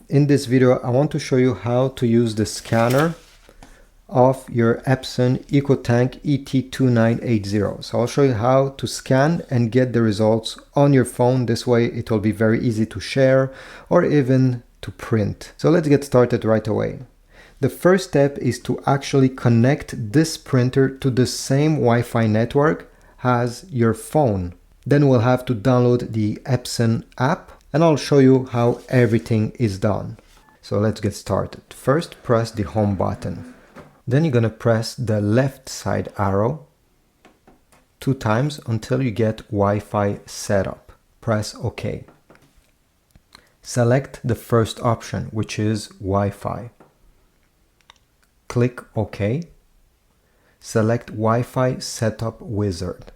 In this video, I want to show you how to use the scanner of your Epson EcoTank ET-2980. So I'll show you how to scan and get the results on your phone. This way it will be very easy to share or even to print. So let's get started right away. The first step is to actually connect this printer to the same Wi-Fi network as your phone. Then we'll have to download the Epson app and I'll show you how everything is done. So let's get started. First, press the home button. Then you're going to press the left side arrow 2 times until you get Wi-Fi setup. Press OK. Select the first option, which is Wi-Fi. Click OK. Select Wi-Fi Setup Wizard.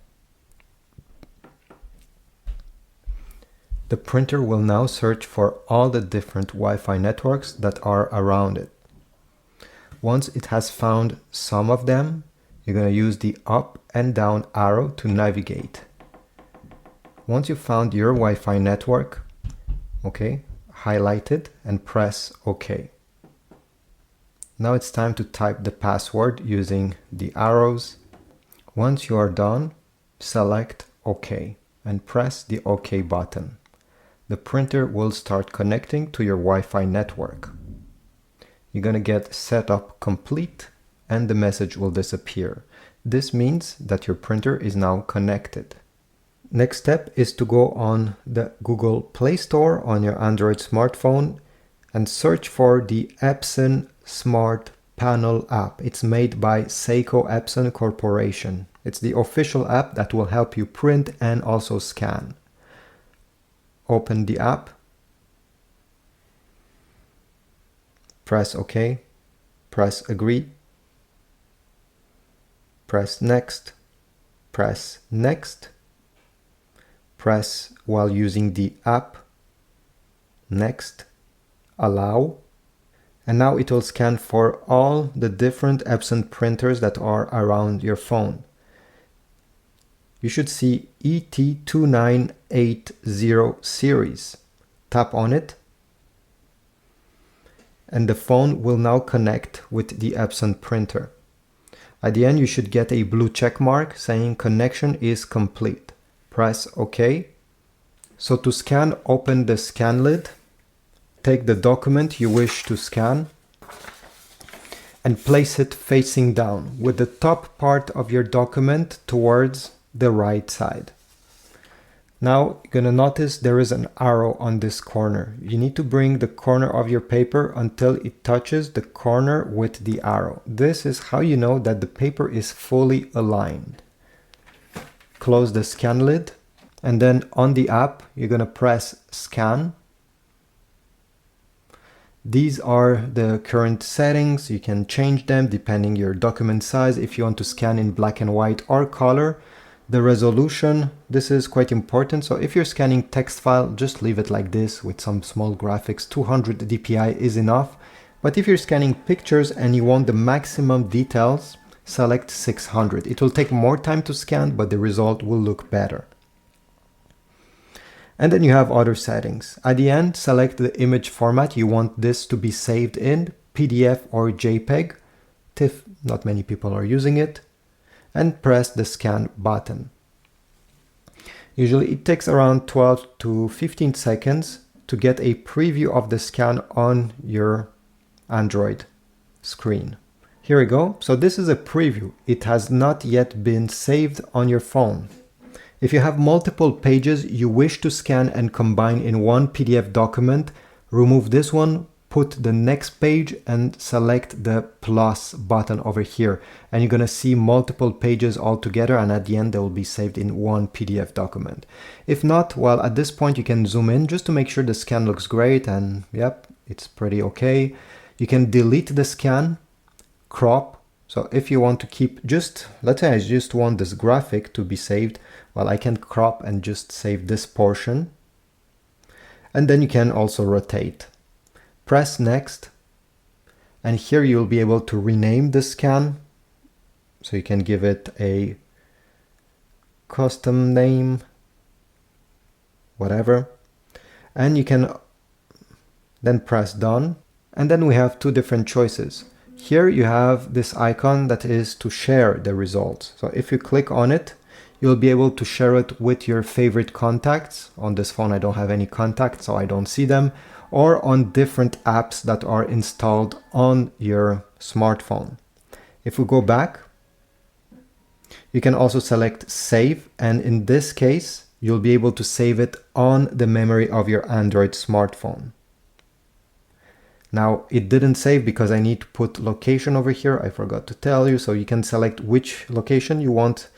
The printer will now search for all the different Wi-Fi networks that are around it. Once it has found some of them, you're going to use the up and down arrow to navigate. Once you've found your Wi-Fi network, okay, highlight it and press OK. Now it's time to type the password using the arrows. Once you are done, select OK and press the OK button. The printer will start connecting to your Wi-Fi network. You're going to get setup complete and the message will disappear. This means that your printer is now connected. Next step is to go on the Google Play Store on your Android smartphone and search for the Epson Smart Panel app. It's made by Seiko Epson Corporation. It's the official app that will help you print and also scan. Open the app. Press OK. Press Agree. Press Next. Press Next. Press while using the app. Next. Allow. And now it will scan for all the different Epson printers that are around your phone. You should see ET-2980 series. Tap on it. And the phone will now connect with the Epson printer. At the end, you should get a blue check mark saying connection is complete. Press OK. So to scan, open the scan lid. Take the document you wish to scan and place it facing down with the top part of your document towards the right side. Now you're going to notice there is an arrow on this corner. You need to bring the corner of your paper until it touches the corner with the arrow. This is how you know that the paper is fully aligned. Close the scan lid and then on the app you're going to press scan. These are the current settings. You can change them depending your document size. If you want to scan in black and white or color. The resolution, this is quite important. So if you're scanning text file, just leave it like this with some small graphics. 200 dpi is enough. But if you're scanning pictures and you want the maximum details, select 600. It will take more time to scan, but the result will look better. And then you have other settings. At the end, select the image format you want this to be saved in, PDF or JPEG. TIFF, not many people are using it. And press the scan button. Usually it takes around 12 to 15 seconds to get a preview of the scan on your Android screen. Here we go. So this is a preview. It has not yet been saved on your phone. If you have multiple pages you wish to scan and combine in one PDF document, remove this one, put the next page and select the plus button over here. And you're going to see multiple pages all together and at the end they will be saved in one PDF document. If not, well, at this point you can zoom in just to make sure the scan looks great and yep, it's pretty okay. You can delete the scan, crop. So if you want to keep just, let's say I just want this graphic to be saved, well, I can crop and just save this portion. And then you can also rotate. Press next. And here you'll be able to rename the scan. So you can give it a custom name, whatever. And you can then press done. And then we have two different choices. Here you have this icon that is to share the results. So if you click on it, you'll be able to share it with your favorite contacts. On this phone, I don't have any contacts, so I don't see them, or on different apps that are installed on your smartphone. If we go back, you can also select save, and in this case, you'll be able to save it on the memory of your Android smartphone. Now, it didn't save because I need to put location over here. I forgot to tell you. So you can select which location you want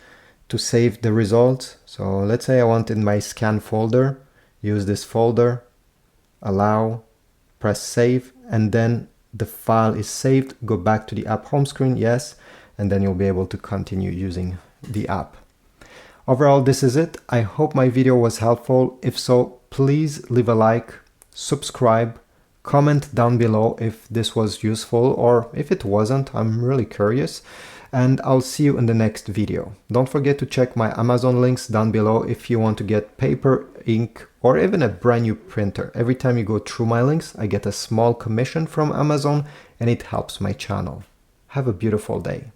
to save the results. So let's say I want in my scan folder, use this folder, allow, press save, and then the file is saved. Go back to the app home screen, yes, and then you'll be able to continue using the app. Overall, this is it. I hope my video was helpful. If so, please leave a like, subscribe, comment down below if this was useful, or if it wasn't. I'm really curious, and I'll see you in the next video. Don't forget to check my Amazon links down below if you want to get paper, ink, or even a brand new printer. Every time you go through my links, I get a small commission from Amazon, and it helps my channel. Have a beautiful day.